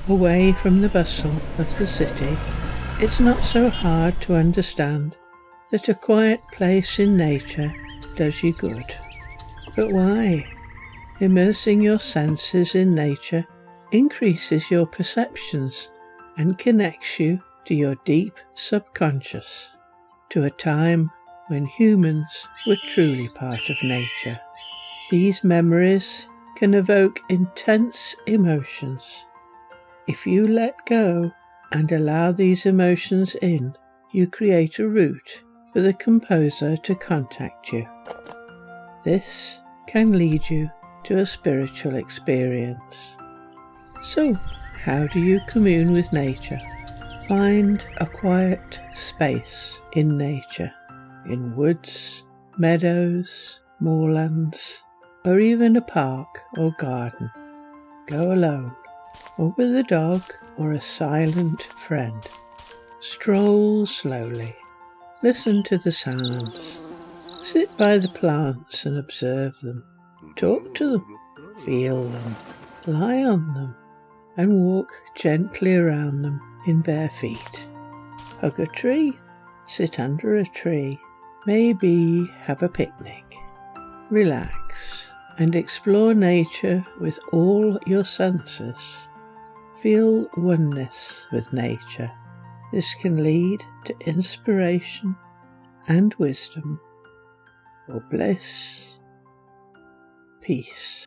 away from the bustle of the city, it's not so hard to understand that a quiet place in nature does you good. But why? Immersing your senses in nature increases your perceptions and connects you to your deep subconscious, to a time when humans were truly part of nature. These memories can evoke intense emotions. If you let go and allow these emotions in, you create a route for the composer to contact you. This can lead you to a spiritual experience. So, how do you commune with nature? Find a quiet space in nature, in woods, meadows, moorlands, or even a park or garden. Go alone, or with a dog or a silent friend. Stroll slowly. Listen to the sounds. Sit by the plants and observe them. Talk to them. Feel them. Lie on them. And walk gently around them in bare feet. Hug a tree. Sit under a tree. Maybe have a picnic. Relax and explore nature with all your senses. Feel oneness with nature. This can lead to inspiration and wisdom, or bliss, peace.